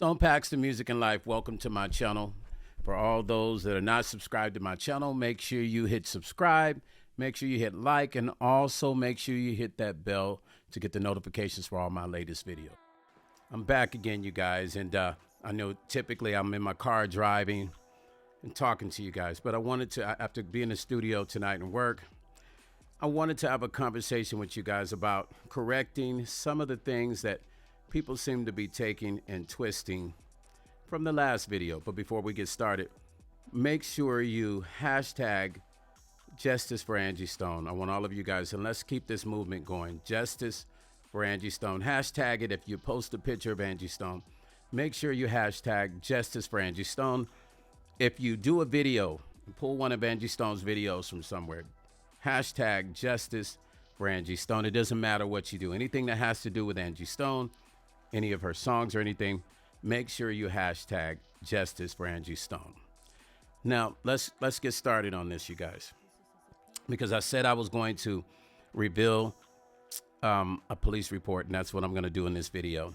Stone Paxton Music and Life, welcome to my channel. For all those that are not subscribed to my channel, make sure you hit subscribe, make sure you hit like, and also make sure you hit that bell to get the notifications for all my latest videos. I'm back again, you guys, and I know typically I'm in my car driving and talking to you guys, but I wanted to, after being in the studio tonight and work, I wanted to have a conversation with you guys about correcting some of the things that people seem to be taking and twisting from the last video. But before we get started, make sure you hashtag Justice for Angie Stone. I want all of you guys, and let's keep this movement going. Justice for Angie Stone. Hashtag it. If you post a picture of Angie Stone, make sure you hashtag Justice for Angie Stone. If you do a video, pull one of Angie Stone's videos from somewhere, hashtag Justice for Angie Stone. It doesn't matter what you do. Anything that has to do with Angie Stone, any of her songs or anything, make sure you hashtag Justice for Angie Stone. Now, let's get started on this, you guys, because I said I was going to reveal a police report, and that's what I'm going to do in this video.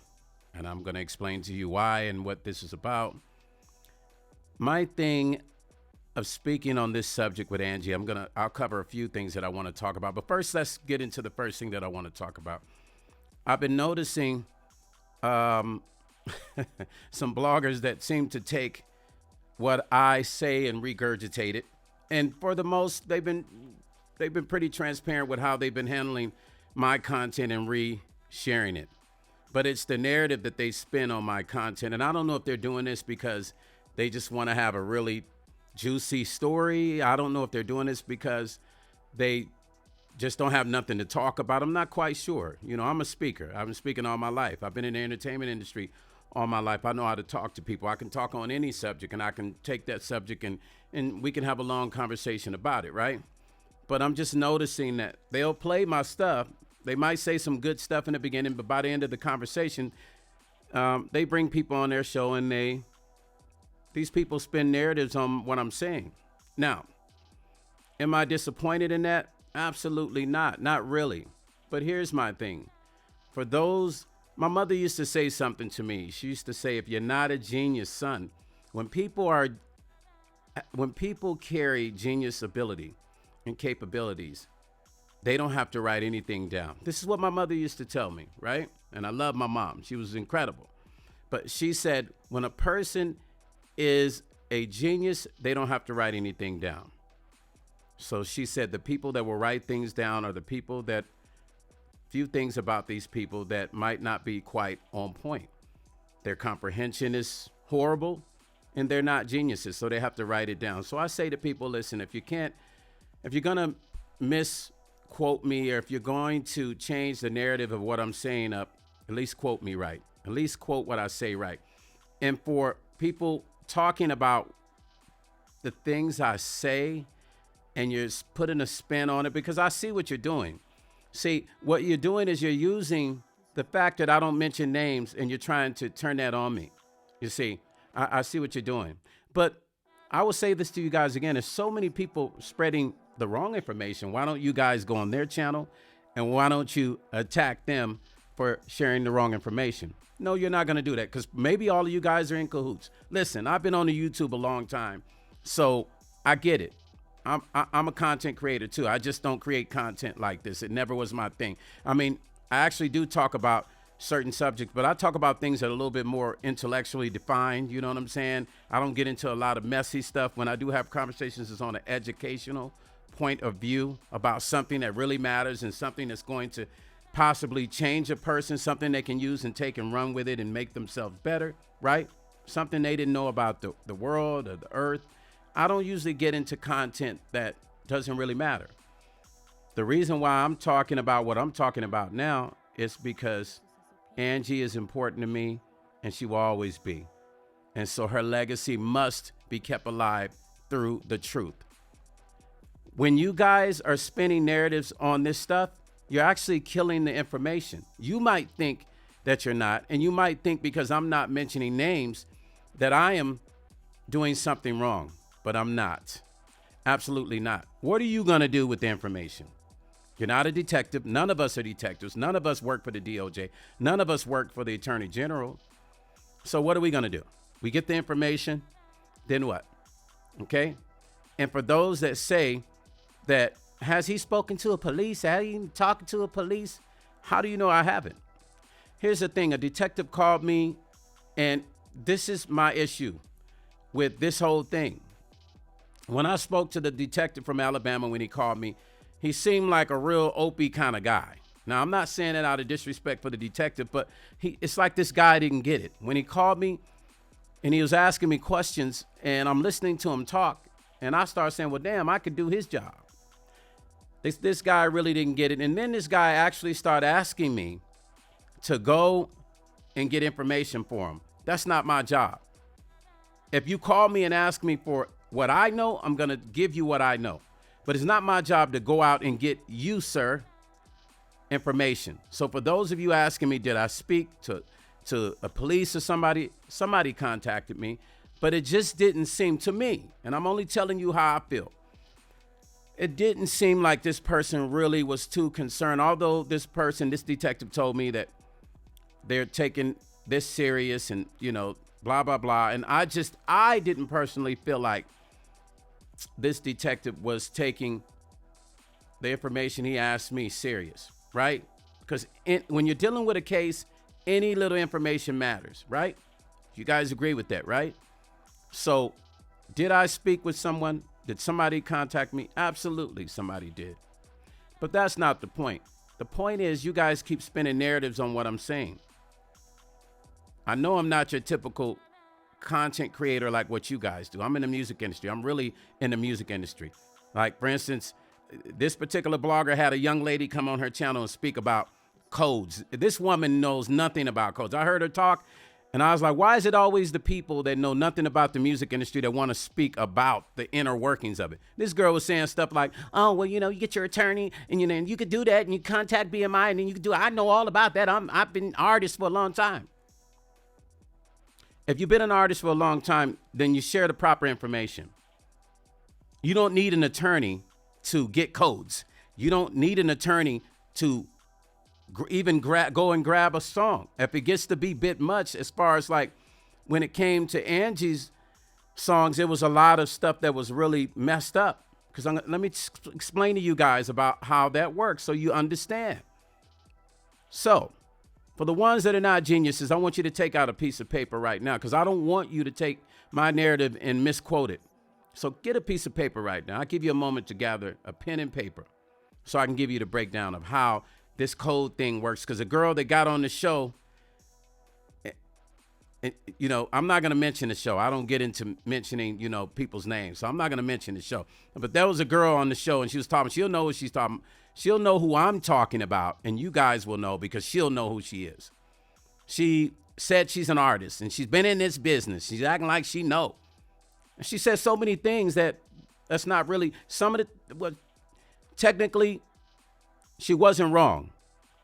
And I'm going to explain to you why and what this is about. My thing of speaking on this subject with Angie, I'll cover a few things that I want to talk about. But first, let's get into the first thing that I want to talk about. I've been noticing some bloggers that seem to take what I say and regurgitate it, and for the most, they've been pretty transparent with how they've been handling my content and re-sharing it. But it's the narrative that they spin on my content, and I don't know if they're doing this because they just want to have a really juicy story. I don't know if they're doing this because they just don't have nothing to talk about. I'm not quite sure. You know, I'm a speaker. I've been speaking all my life. I've been in the entertainment industry all my life. I know how to talk to people. I can talk on any subject, and I can take that subject and we can have a long conversation about it, right? But I'm just noticing that they'll play my stuff. They might say some good stuff in the beginning, but by the end of the conversation, they bring people on their show, and these people spin narratives on what I'm saying. Now, am I disappointed in that? Absolutely not. Not really. But here's my thing. For those, my mother used to say something to me. She used to say, if you're not a genius, son, when people carry genius ability and capabilities, they don't have to write anything down. This is what my mother used to tell me, right? And I love my mom. She was incredible. But she said, when a person is a genius, they don't have to write anything down. So she said the people that will write things down are the people that, few things about these people that might not be quite on point. Their comprehension is horrible, and they're not geniuses, so they have to write it down. So I say to people, listen, if you're going to misquote me, or if you're going to change the narrative of what I'm saying up, at least quote me right. At least quote what I say right. And for people talking about the things I say, and you're putting a spin on it, because I see what you're doing. See, what you're doing is you're using the fact that I don't mention names, and you're trying to turn that on me. You see, I see what you're doing. But I will say this to you guys again. There's so many people spreading the wrong information. Why don't you guys go on their channel, and why don't you attack them for sharing the wrong information? No, you're not going to do that, because maybe all of you guys are in cahoots. Listen, I've been on the YouTube a long time, so I get it. I'm a content creator too. I just don't create content like this. It never was my thing. I mean, I actually do talk about certain subjects, but I talk about things that are a little bit more intellectually defined. You know what I'm saying? I don't get into a lot of messy stuff. When I do have conversations, it's on an educational point of view about something that really matters and something that's going to possibly change a person, something they can use and take and run with it and make themselves better, right? Something they didn't know about the world or the earth. I don't usually get into content that doesn't really matter. The reason why I'm talking about what I'm talking about now is because Angie is important to me, and she will always be. And so her legacy must be kept alive through the truth. When you guys are spinning narratives on this stuff, you're actually killing the information. You might think that you're not, and you might think because I'm not mentioning names that I am doing something wrong. But I'm not. Absolutely not. What are you going to do with the information? You're not a detective. None of us are detectives. None of us work for the DOJ. None of us work for the Attorney General. So what are we going to do? We get the information, then what? Okay. And for those that say that, has he spoken to a police? Have you talking to a police? How do you know I haven't? Here's the thing. A detective called me, and this is my issue with this whole thing. When I spoke to the detective from Alabama when he called me, he seemed like a real Opie kind of guy. Now, I'm not saying that out of disrespect for the detective, but it's like this guy didn't get it. When he called me and he was asking me questions and I'm listening to him talk, and I started saying, well, damn, I could do his job. This guy really didn't get it. And then this guy actually started asking me to go and get information for him. That's not my job. If you call me and ask me for what I know, I'm going to give you what I know. But it's not my job to go out and get you, sir, information. So for those of you asking me, did I speak to a police or somebody contacted me, but it just didn't seem to me. And I'm only telling you how I feel. It didn't seem like this person really was too concerned. Although this detective told me that they're taking this serious and, blah, blah, blah. And I didn't personally feel like this detective was taking the information he asked me serious, right? Because when you're dealing with a case, any little information matters, right? You guys agree with that, right? So did I speak with someone? Did somebody contact me? Absolutely, somebody did. But that's not the point. The point is you guys keep spinning narratives on what I'm saying. I know I'm not your typical content creator like what you guys do. I'm in the music industry. I'm really in the music industry. Like, for instance, this particular blogger had a young lady come on her channel and speak about codes. This woman knows nothing about codes. I heard her talk, and I was like, why is it always the people that know nothing about the music industry that want to speak about the inner workings of it? This girl was saying stuff like, oh, well, you get your attorney, and you could do that, and you contact BMI, and then you could do it. I know all about that. I've been an artist for a long time. If you've been an artist for a long time, then you share the proper information. You don't need an attorney to get codes. You don't need an attorney to even go and grab a song. If it gets to be a bit much, as far as like when it came to Angie's songs, there was a lot of stuff that was really messed up. Because let me explain to you guys about how that works so you understand. So for the ones that are not geniuses, I want you to take out a piece of paper right now, because I don't want you to take my narrative and misquote it. So get a piece of paper right now. I'll give you a moment to gather a pen and paper so I can give you the breakdown of how this code thing works. Because a girl that got on the show, I'm not going to mention the show. I don't get into mentioning, people's names. So I'm not going to mention the show. But there was a girl on the show, and she was talking. She'll know what she's talking. She'll know who I'm talking about, and you guys will know because she'll know who she is. She said she's an artist, and she's been in this business. She's acting like she know. And she said so many things that's not really some of the. Technically, she wasn't wrong,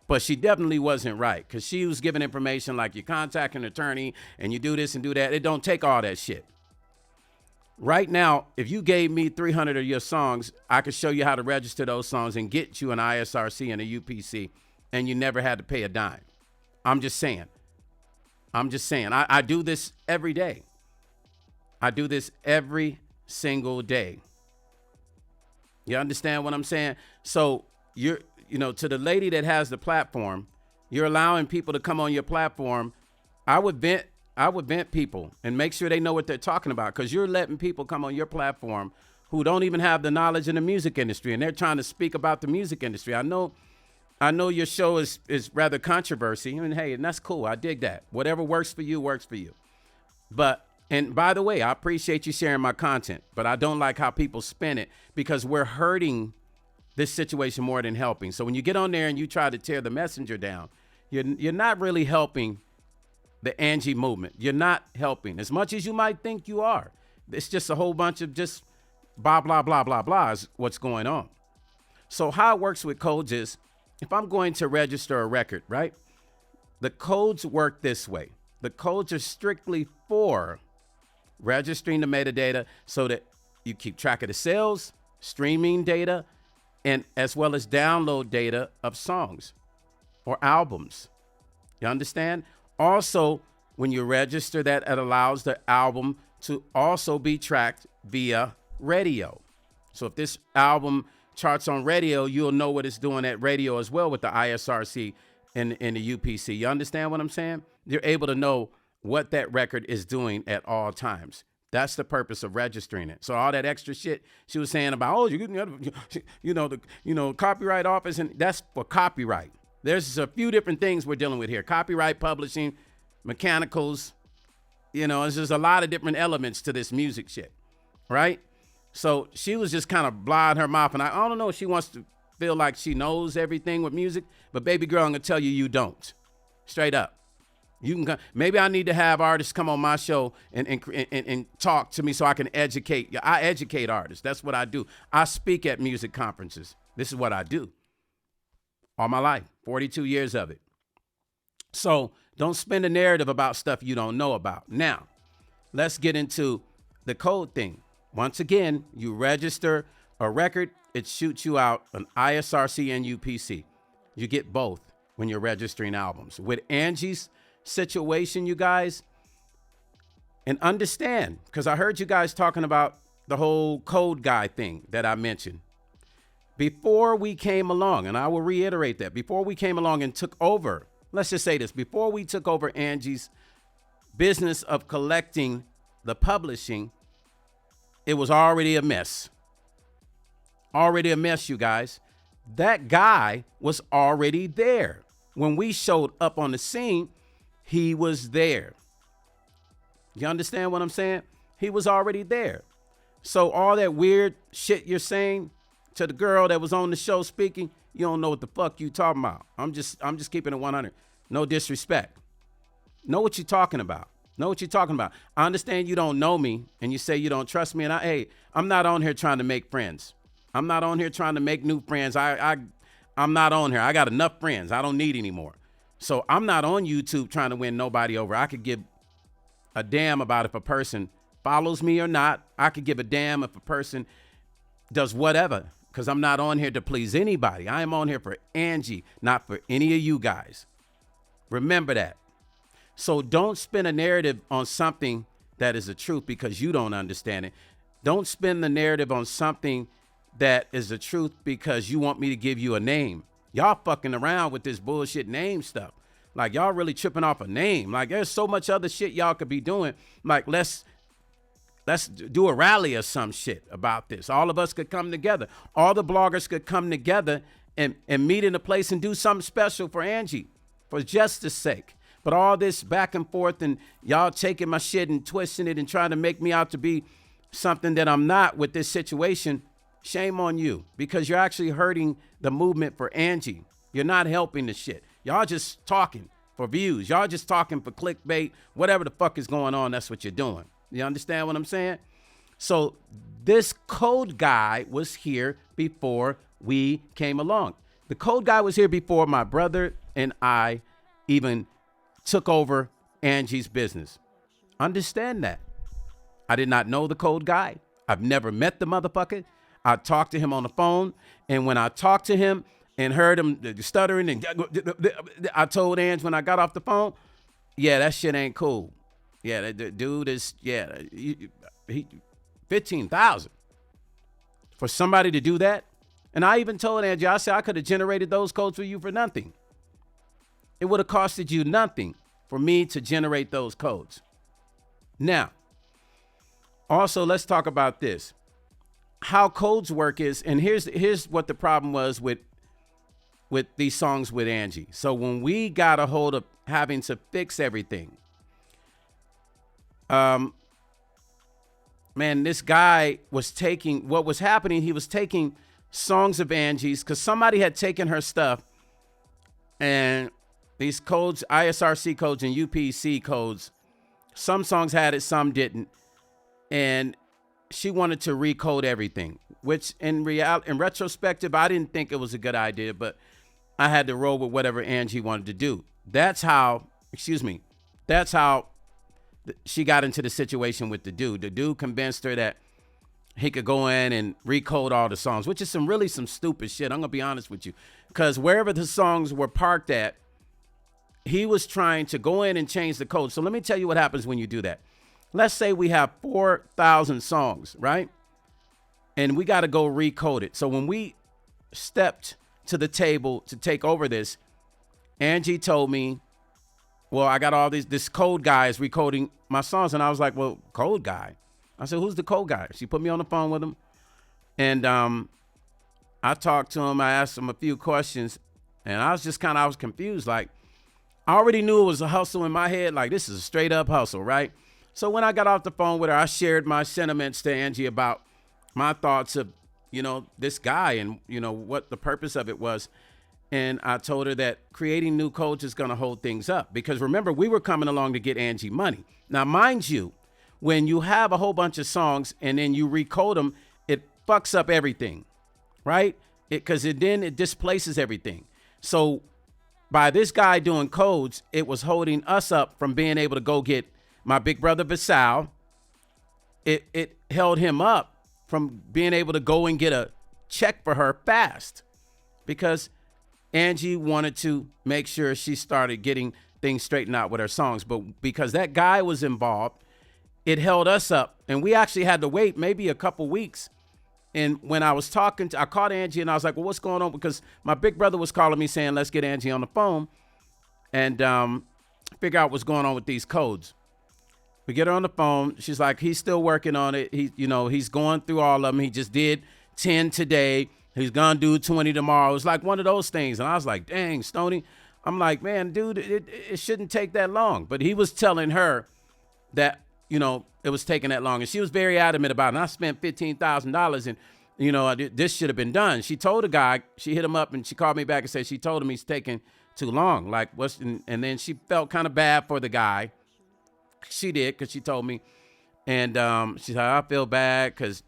but she definitely wasn't right, because she was giving information like you contact an attorney and you do this and do that. It don't take all that shit. Right now, if you gave me 300 of your songs, I could show you how to register those songs and get you an ISRC and a UPC, and you never had to pay a dime. I'm just saying. I do this every day. I do this every single day. You understand what I'm saying? So to the lady that has the platform, you're allowing people to come on your platform. I would vent people and make sure they know what they're talking about, because you're letting people come on your platform who don't even have the knowledge in the music industry, and they're trying to speak about the music industry. I know your show is rather controversy, and hey, and that's cool. I dig that. Whatever works for you works for you. And by the way, I appreciate you sharing my content, but I don't like how people spin it, because we're hurting this situation more than helping. So when you get on there and you try to tear the messenger down, you're not really helping the Angie movement. You're not helping as much as you might think you are. It's just a whole bunch of just blah, blah, blah, blah, blah is what's going on. So how it works with codes is, if I'm going to register a record, right? The codes work this way. The codes are strictly for registering the metadata so that you keep track of the sales, streaming data, and as well as download data of songs or albums. You understand? Also, When you register that, it allows the album to also be tracked via radio. So if this album charts on radio, you'll know what it's doing at radio as well with the ISRC and the UPC. You understand what I'm saying? You're able to know what that record is doing at all times. That's the purpose of registering it. So all that extra shit she was saying about, oh, the copyright office, and that's for copyright. There's a few different things we're dealing with here. Copyright, publishing, mechanicals, it's just a lot of different elements to this music shit, right? So she was just kind of blowing her mouth, and I don't know if she wants to feel like she knows everything with music, but baby girl, I'm gonna tell you, you don't. Straight up. You can maybe I need to have artists come on my show and talk to me so I can educate. I educate artists. That's what I do. I speak at music conferences. This is what I do. All my life, 42 years of it. So don't spin a narrative about stuff you don't know about. Now, let's get into the code thing. Once again, you register a record, it shoots you out an ISRC and UPC. You get both when you're registering albums. With Angie's situation, you guys, and understand, because I heard you guys talking about the whole code guy thing that I mentioned. Before we came along, and I will reiterate that, before we came along and took over, let's just say this, before we took over Angie's business of collecting the publishing, it was already a mess. Already a mess, you guys. That guy was already there. When we showed up on the scene, he was there. You understand what I'm saying? He was already there. So all that weird shit you're saying to the girl that was on the show speaking, you don't know what the fuck you talking about. I'm just keeping it 100. No disrespect. Know what you're talking about. Know what you're talking about. I understand you don't know me and you say you don't trust me. And I'm not on here trying to make friends. I'm not on here trying to make new friends. I'm not on here. I got enough friends. I don't need any more. So I'm not on YouTube trying to win nobody over. I could give a damn about if a person follows me or not. I could give a damn if a person does whatever, because I'm not on here to please anybody. I am on here for Angie, not for any of you guys. Remember that. So don't spin a narrative on something that is the truth because you don't understand it. Don't spin the narrative on something that is the truth because you want me to give you a name. Y'all fucking around with this bullshit name stuff. Like, y'all really tripping off a name. Like, there's so much other shit y'all could be doing. Like, let's do a rally or some shit about this. All of us could come together. All the bloggers could come together and meet in a place and do something special for Angie, for justice sake. But all this back and forth and y'all taking my shit and twisting it and trying to make me out to be something that I'm not with this situation, shame on you, because you're actually hurting the movement for Angie. You're not helping the shit. Y'all just talking for views. Y'all just talking for clickbait. Whatever the fuck is going on, that's what you're doing. You understand what I'm saying? So this code guy was here before we came along. The code guy was here before my brother and I even took over Angie's business. Understand that. I did not know the code guy. I've never met the motherfucker. I talked to him on the phone, and when I talked to him and heard him stuttering, and I told Ange when I got off the phone, yeah, that shit ain't cool. Yeah, the dude is, he 15,000 for somebody to do that. And I even told Angie, I said I could have generated those codes for you for nothing. It would have costed you nothing for me to generate those codes. Now, also, let's talk about this. How codes work is, and here's what the problem was with these songs with Angie. So when we got a hold of having to fix everything, man, this guy was taking, what was happening, he was taking songs of Angie's because somebody had taken her stuff, and these codes, ISRC codes and UPC codes, some songs had it, some didn't. And she wanted to recode everything, which in retrospective, I didn't think it was a good idea, but I had to roll with whatever Angie wanted to do. That's how she got into the situation with the dude. The dude convinced her that he could go in and recode all the songs, which is some stupid shit. I'm going to be honest with you, because wherever the songs were parked at, he was trying to go in and change the code. So let me tell you what happens when you do that. Let's say we have 4,000 songs, right? And we got to go recode it. So when we stepped to the table to take over this, Angie told me, well, I got all this code guy is recoding my songs. And I was like, well, code guy? I said, who's the code guy? She put me on the phone with him. And I talked to him. I asked him a few questions. And I was confused. Like, I already knew it was a hustle in my head. Like, this is a straight up hustle, right? So when I got off the phone with her, I shared my sentiments to Angie about my thoughts of, this guy and, what the purpose of it was. And I told her that creating new codes is going to hold things up. Because remember, we were coming along to get Angie money. Now, mind you, when you have a whole bunch of songs and then you recode them, it fucks up everything, right? Because then it displaces everything. So by this guy doing codes, it was holding us up from being able to go get my big brother Vassal. It held him up from being able to go and get a check for her fast because Angie wanted to make sure she started getting things straightened out with her songs. But because that guy was involved, it held us up. And we actually had to wait maybe a couple weeks. And when I was talking, I called Angie and I was like, well, what's going on? Because my big brother was calling me saying, let's get Angie on the phone and figure out what's going on with these codes. We get her on the phone. She's like, he's still working on it. He's going through all of them. He just did 10 today. He's going to do 20 tomorrow. It was like one of those things. And I was like, dang, Stoney. I'm like, man, dude, it shouldn't take that long. But he was telling her that, it was taking that long. And she was very adamant about it. And I spent $15,000 and, this should have been done. She told the guy, she hit him up and she called me back and said she told him he's taking too long. Like, and then she felt kind of bad for the guy. She did, because she told me. And she said, I feel bad because,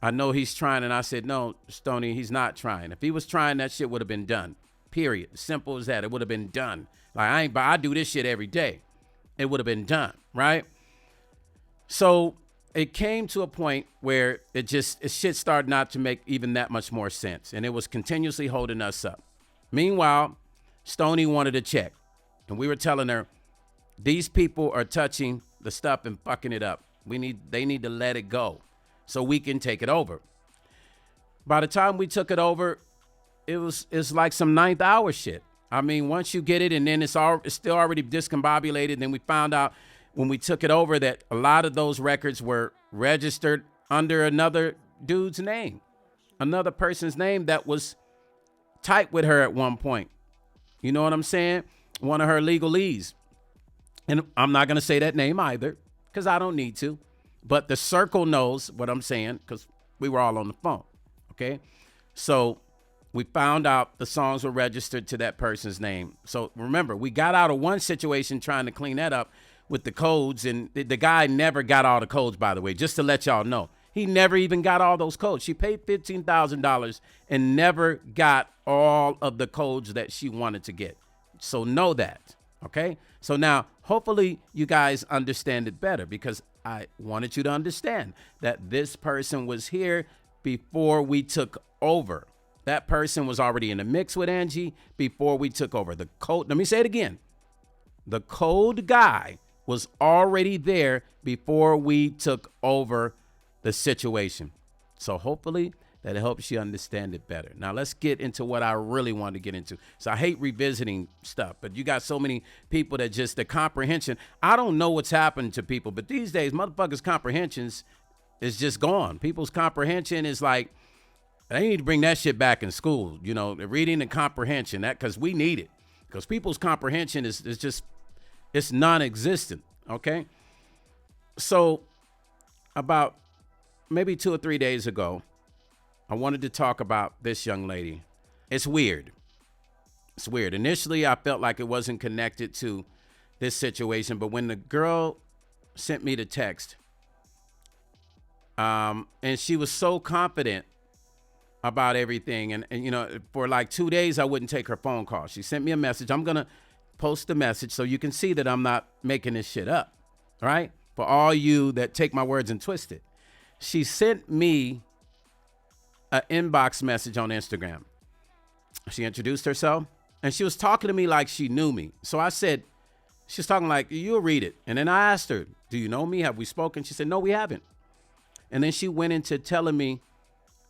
I know he's trying. And I said, no, Stoney, he's not trying. If he was trying, that shit would have been done. Period. Simple as that. It would have been done. Like, I do this shit every day. It would have been done, right? So it came to a point where it shit started not to make even that much more sense. And it was continuously holding us up. Meanwhile, Stoney wanted a check. And we were telling her, these people are touching the stuff and fucking it up. They need to let it go so we can take it over. By the time we took it over, it's like some ninth hour shit. I mean, once you get it and then it's still already discombobulated. Then we found out when we took it over that a lot of those records were registered under another dude's name, another person's name that was tight with her at one point. You know what I'm saying? One of her legalese. And I'm not going to say that name either because I don't need to. But the circle knows what I'm saying because we were all on the phone. Okay. So we found out the songs were registered to that person's name. So remember, we got out of one situation trying to clean that up with the codes. And the guy never got all the codes, by the way, just to let y'all know. He never even got all those codes. She paid $15,000 and never got all of the codes that she wanted to get. So know that. Okay. So now, hopefully you guys understand it better because I wanted you to understand that this person was here before we took over. That person was already in the mix with Angie before we took over. The code, let me say it again. The code guy was already there before we took over the situation. So hopefully that helps you understand it better. Now let's get into what I really want to get into. So I hate revisiting stuff, but you got so many people that just the comprehension. I don't know what's happened to people, but these days motherfuckers' comprehensions is just gone. People's comprehension is like, they need to bring that shit back in school. The reading and comprehension, that because we need it. Because people's comprehension is just, it's non-existent. Okay. So about maybe 2 or 3 days ago, I wanted to talk about this young lady. It's weird. It's weird. Initially, I felt like it wasn't connected to this situation, but when the girl sent me the text, and she was so confident about everything, and for like 2 days, I wouldn't take her phone call. She sent me a message. I'm going to post the message so you can see that I'm not making this shit up, right? For all you that take my words and twist it. She sent me an inbox message on Instagram. She introduced herself. And she was talking to me like she knew me. So I said, she's talking like, you'll read it. And then I asked her, do you know me? Have we spoken? She said, no, we haven't. And then she went into telling me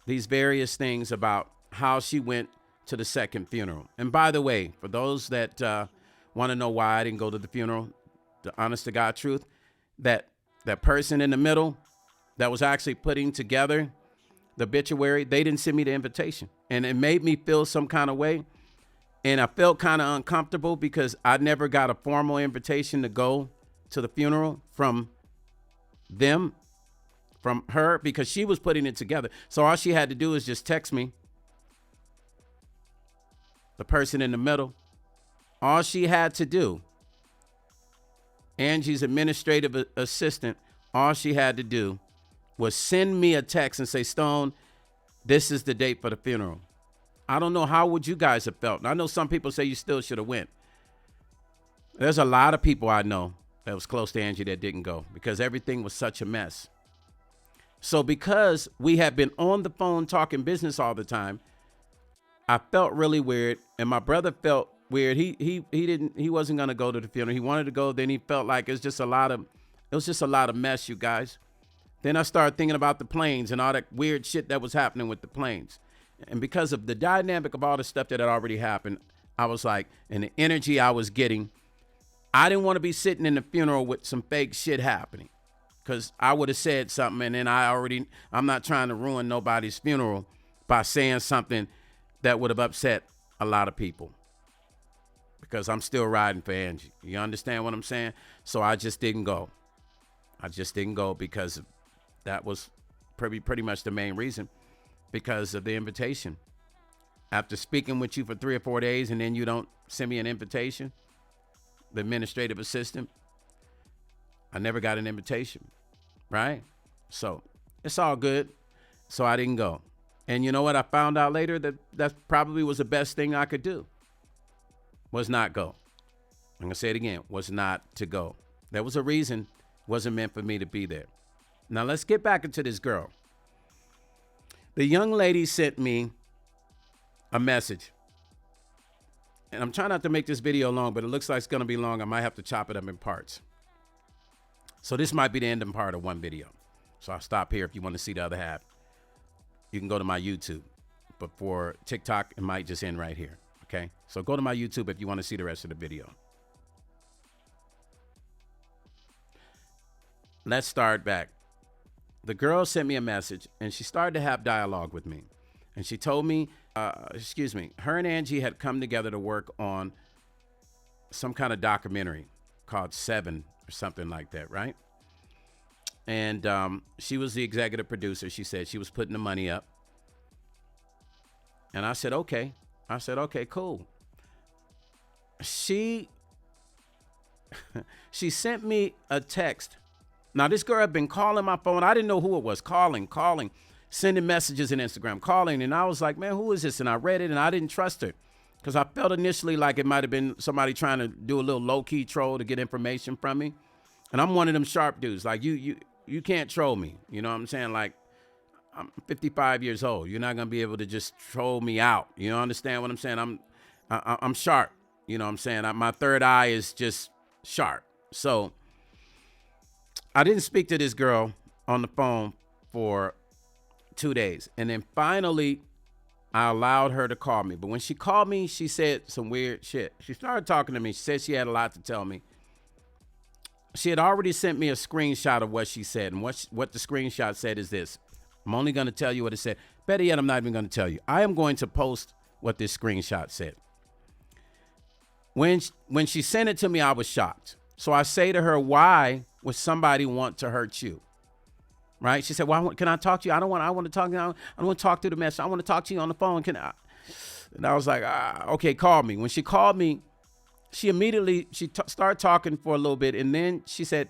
these various things about how she went to the second funeral. And by the way, for those that want to know why I didn't go to the funeral, the honest to God truth, that person in the middle that was actually putting together the obituary, they didn't send me the invitation. And it made me feel some kind of way. And I felt kind of uncomfortable because I never got a formal invitation to go to the funeral from them, from her, because she was putting it together. So all she had to do is just text me, the person in the middle. All she had to do, Angie's administrative assistant, all she had to do was send me a text and say, Stone, this is the date for the funeral. I don't know, how would you guys have felt? And I know some people say you still should have went. There's a lot of people I know that was close to Angie that didn't go because everything was such a mess. So because we had been on the phone talking business all the time, I felt really weird, and my brother felt weird. He wasn't gonna go to the funeral. He wanted to go. Then he felt like it was just a lot of mess, you guys. Then I started thinking about the planes and all that weird shit that was happening with the planes. And because of the dynamic of all the stuff that had already happened, I was like, and the energy I was getting, I didn't want to be sitting in the funeral with some fake shit happening, because I would have said something, and then I'm not trying to ruin nobody's funeral by saying something that would have upset a lot of people, because I'm still riding for Angie. You understand what I'm saying? So I just didn't go. Because that was pretty much the main reason, because of the invitation. After speaking with you for 3 or 4 days and then you don't send me an invitation, the administrative assistant, I never got an invitation, right? So it's all good. So I didn't go. And you know what? I found out later that probably was the best thing I could do, was not go. I'm going to say it again, was not to go. There was a reason, wasn't meant for me to be there. Now let's get back into this girl. The young lady sent me a message. And I'm trying not to make this video long, but it looks like it's going to be long. I might have to chop it up in parts. So this might be the ending part of one video. So I'll stop here if you want to see the other half. You can go to my YouTube. But for TikTok, it might just end right here. Okay? So go to my YouTube if you want to see the rest of the video. Let's start back. The girl sent me a message, and she started to have dialogue with me. And she told me, her and Angie had come together to work on some kind of documentary called Seven or something like that, right? And she was the executive producer. She said she was putting the money up. And I said, okay. Okay, cool. She sent me a text. Now, this girl had been calling my phone. I didn't know who it was. Calling, sending messages in Instagram, calling. And I was like, man, who is this? And I read it, and I didn't trust her, because I felt initially like it might have been somebody trying to do a little low-key troll to get information from me. And I'm one of them sharp dudes. Like, you can't troll me. You know what I'm saying? Like, I'm 55 years old. You're not going to be able to just troll me out. You know, understand what I'm saying? I'm sharp. You know what I'm saying? My third eye is just sharp. So I didn't speak to this girl on the phone for 2 days. And then finally, I allowed her to call me. But when she called me, she said some weird shit. She started talking to me. She said she had a lot to tell me. She had already sent me a screenshot of what she said. And what the screenshot said is this. I'm only going to tell you what it said. Better yet, I'm not even going to tell you. I am going to post what this screenshot said. When she sent it to me, I was shocked. So I say to her, why would somebody want to hurt you? Right? She said, well, can I talk to you? I want to talk. I don't want to talk through the message. I want to talk to you on the phone. Can I? And I was like, okay, call me. When she called me, she immediately, started talking for a little bit. And then she said,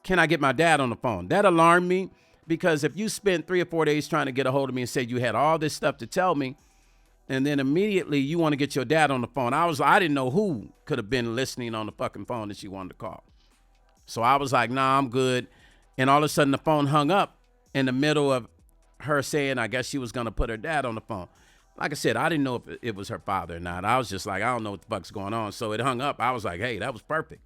can I get my dad on the phone? That alarmed me, because if you spent 3 or 4 days trying to get a hold of me and said you had all this stuff to tell me, and then immediately you want to get your dad on the phone. I didn't know who could have been listening on the fucking phone that she wanted to call. So I was like, nah, I'm good. And all of a sudden the phone hung up in the middle of her saying, I guess she was going to put her dad on the phone. like I said, I didn't know if it was her father or not. I was just like, I don't know what the fuck's going on. So it hung up. I was like, hey, that was perfect.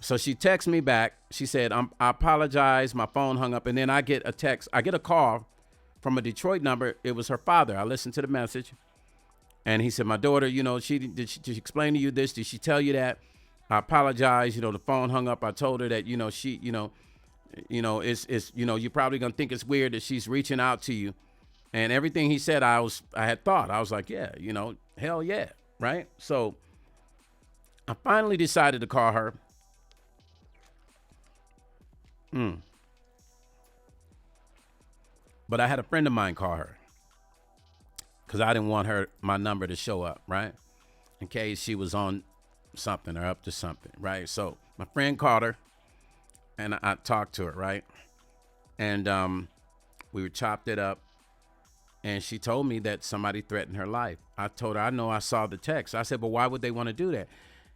So she texted me back. She said, I apologize. My phone hung up. And then I get a text. I get a call from a Detroit number. It was her father. I listened to the message. And he said, my daughter, you know, did she explain to you this? Did she tell you that? I apologize. You know, the phone hung up. I told her that, you know, it's you're probably going to think it's weird that she's reaching out to you. And everything he said, I had thought. I was like, yeah, you know, hell yeah, right? So I finally decided to call her. But I had a friend of mine call her because I didn't want my number to show up, right? In case she was on something or up to something, right? So my friend called her and I talked to her, right? And we were chopped it up. And she told me that somebody threatened her life. I told her, I know, I saw the text. I said, but why would they want to do that?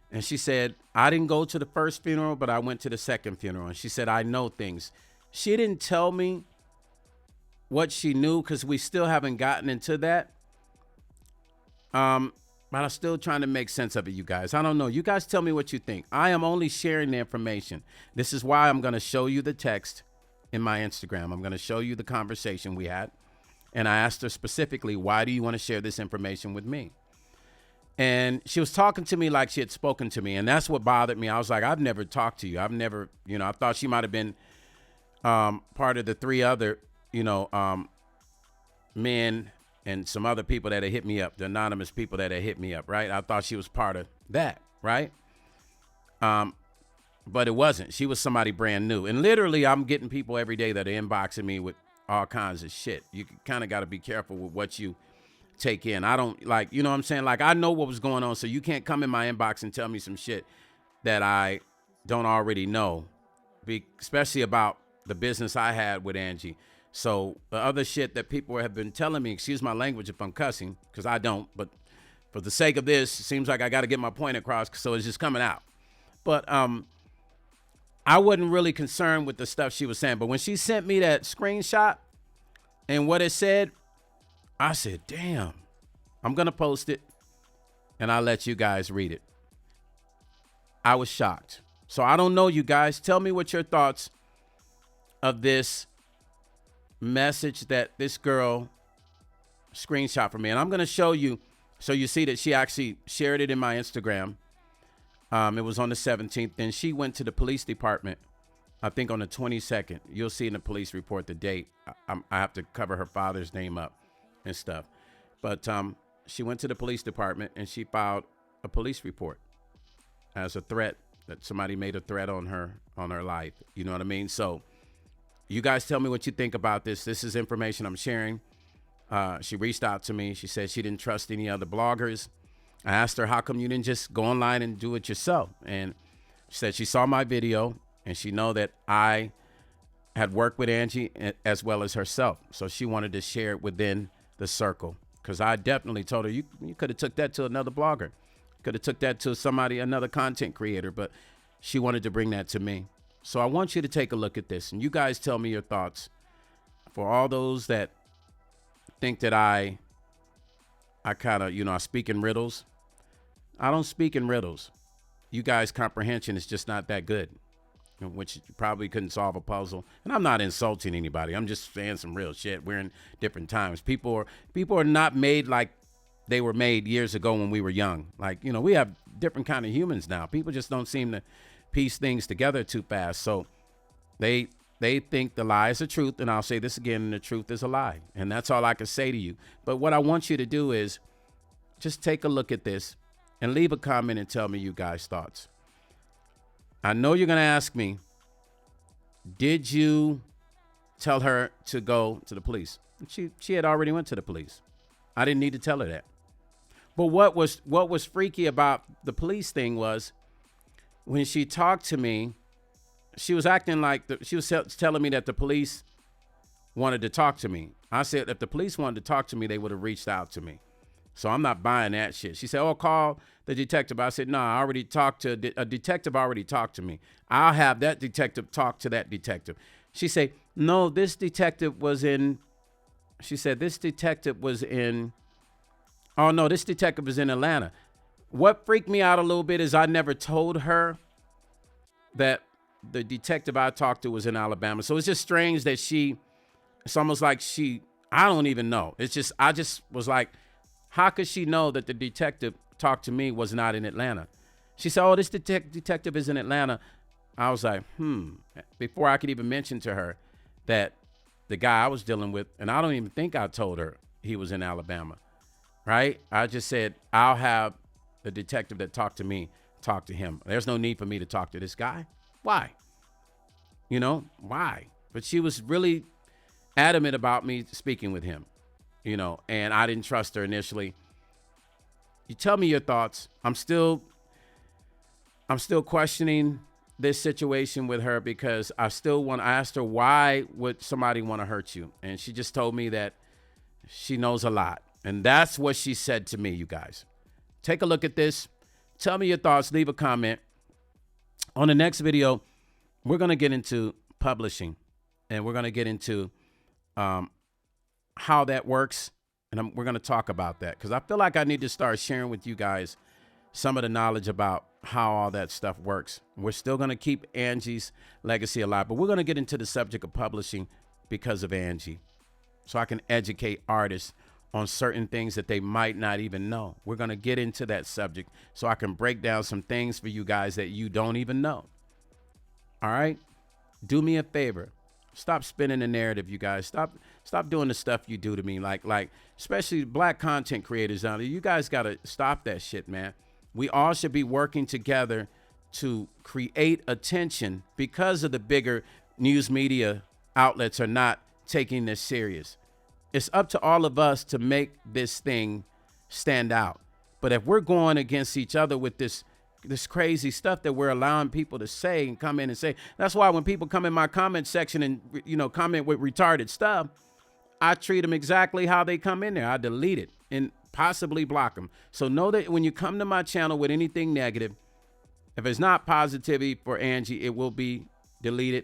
And she said, I didn't go to the first funeral, but I went to the second funeral. And she said, I know things. She didn't tell me what she knew because we still haven't gotten into that. But I'm still trying to make sense of it, you guys. I don't know. You guys tell me what you think. I am only sharing the information. This is why I'm going to show you the text in my Instagram. I'm going to show you the conversation we had. And I asked her specifically, why do you want to share this information with me? And she was talking to me like she had spoken to me. And that's what bothered me. I was like, I've never talked to you. I've never, you know, I thought she might have been part of the three other, men and some other people that had hit me up, the anonymous people that had hit me up, right? I thought she was part of that, right? But it wasn't. She was somebody brand new. And literally, I'm getting people every day that are inboxing me with all kinds of shit. You kind of got to be careful with what you take in. I don't like, you know what I'm saying? Like, I know what was going on, so you can't come in my inbox and tell me some shit that I don't already know, especially about the business I had with Angie. So the other shit that people have been telling me, excuse my language if I'm cussing, because I don't, but for the sake of this, it seems like I got to get my point across, so it's just coming out. But I wasn't really concerned with the stuff she was saying. But when she sent me that screenshot and what it said, I said, damn, I'm going to post it and I'll let you guys read it. I was shocked. So I don't know, you guys. Tell me what your thoughts of this message that this girl screenshot for me. And I'm going to show you so you see that she actually shared it in my Instagram. It was on the 17th. Then she went to the police department, I think on the 22nd. You'll see in the police report the date. I have to cover her father's name up and stuff. But she went to the police department and she filed a police report as a threat that somebody made a threat on her life. You know what I mean? So you guys tell me what you think about this. This is information I'm sharing. She reached out to me. She said she didn't trust any other bloggers. I asked her, how come you didn't just go online and do it yourself? And she said she saw my video and she know that I had worked with Angie as well as herself. So she wanted to share it within the circle. Because I definitely told her, you could have took that to another blogger. Could have took that to another content creator. But she wanted to bring that to me. So I want you to take a look at this. And you guys tell me your thoughts. For all those that think that I kind of, I speak in riddles. I don't speak in riddles. You guys' comprehension is just not that good, which you probably couldn't solve a puzzle. And I'm not insulting anybody. I'm just saying some real shit. We're in different times. People are not made like they were made years ago when we were young. Like, we have different kind of humans now. People just don't seem to piece things together too fast. So they think the lie is the truth. And I'll say this again, the truth is a lie. And that's all I can say to you. But what I want you to do is just take a look at this and leave a comment and tell me you guys' thoughts. I know you're going to ask me, did you tell her to go to the police? She had already went to the police. I didn't need to tell her that. But what was freaky about the police thing was when she talked to me, she was acting like she was telling me that the police wanted to talk to me. I said, if the police wanted to talk to me, they would have reached out to me. So I'm not buying that shit. She said, oh, call the detective. I said, no, I already talked to a detective already talked to me. I'll have that detective talk to that detective. She said, no, this detective was in She said, this detective was in, oh no, this detective was in Atlanta. What freaked me out a little bit is I never told her that the detective I talked to was in Alabama. So it's just strange that it's almost like I don't even know. I just was like, how could she know that the detective talked to me was not in Atlanta? She said, oh, this detective is in Atlanta. I was like, before I could even mention to her that the guy I was dealing with, and I don't even think I told her he was in Alabama, right? I just said, I'll have the detective that talked to me talk to him. There's no need for me to talk to this guy. Why? Why? But she was really adamant about me speaking with him, and I didn't trust her initially. You tell me your thoughts. I'm still questioning this situation with her because I asked her, why would somebody want to hurt you? And she just told me that she knows a lot. And that's what she said to me, you guys. Take a look at this. Tell me your thoughts. Leave a comment. On the next video, we're going to get into publishing, and we're going to get into how that works. And we're going to talk about that because I feel like I need to start sharing with you guys some of the knowledge about how all that stuff works. We're still going to keep Angie's legacy alive, but we're going to get into the subject of publishing because of Angie, so I can educate artists on certain things that they might not even know. We're going to get into that subject so I can break down some things for you guys that you don't even know. All right? Do me a favor. Stop spinning the narrative, you guys. Stop doing the stuff you do to me. Like especially black content creators out there. You guys got to stop that shit, man. We all should be working together to create attention because of the bigger news media outlets are not taking this serious. It's up to all of us to make this thing stand out. But if we're going against each other with this crazy stuff that we're allowing people to say and come in and say, that's why when people come in my comment section and, comment with retarded stuff, I treat them exactly how they come in there. I delete it and possibly block them. So know that when you come to my channel with anything negative, if it's not positivity for Angie, it will be deleted.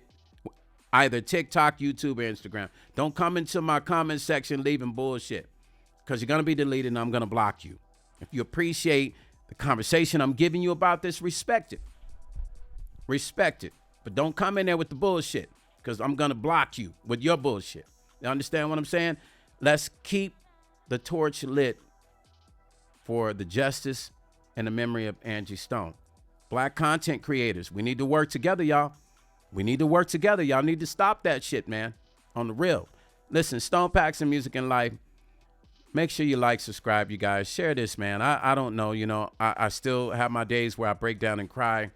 Either TikTok, YouTube, or Instagram. Don't come into my comment section leaving bullshit because you're going to be deleted and I'm going to block you. If you appreciate the conversation I'm giving you about this, respect it. Respect it. But don't come in there with the bullshit because I'm going to block you with your bullshit. You understand what I'm saying? Let's keep the torch lit for the justice and the memory of Angie Stone. Black content creators, we need to work together, y'all. We need to work together. Y'all need to stop that shit, man. On the real. Listen, Stone Paxton Music and Life. Make sure you like, subscribe, you guys. Share this, man. I don't know, I still have my days where I break down and cry.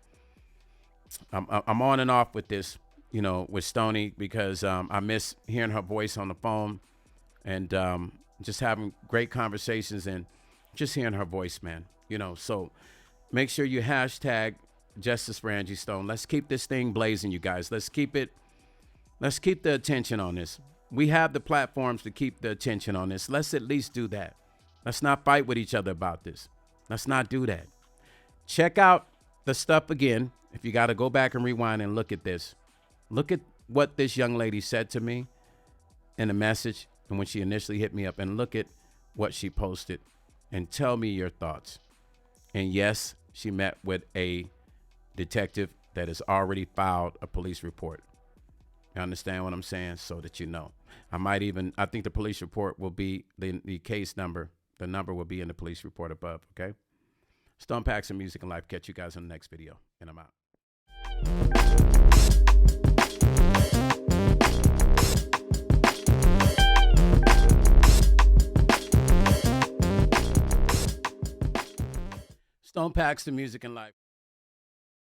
I'm on and off with this, with Stoney because I miss hearing her voice on the phone and just having great conversations and just hearing her voice, man. So make sure you hashtag Justice for Angie Stone. Let's keep this thing blazing, you guys. Let's keep the attention on this. We have the platforms to keep the attention on this. Let's at least do that. Let's not fight with each other about this. Let's not do that. Check out the stuff again. If you got to go back and rewind and look at this. Look at what this young lady said to me in a message and when she initially hit me up, and look at what she posted and tell me your thoughts. And yes, she met with a detective that has already filed a police report. You understand what I'm saying? So that you know. I think the police report will be the case number. The number will be in the police report above, okay? Stone Paxton Music and Life. Catch you guys in the next video. And I'm out. Stone Paxton Music and Life.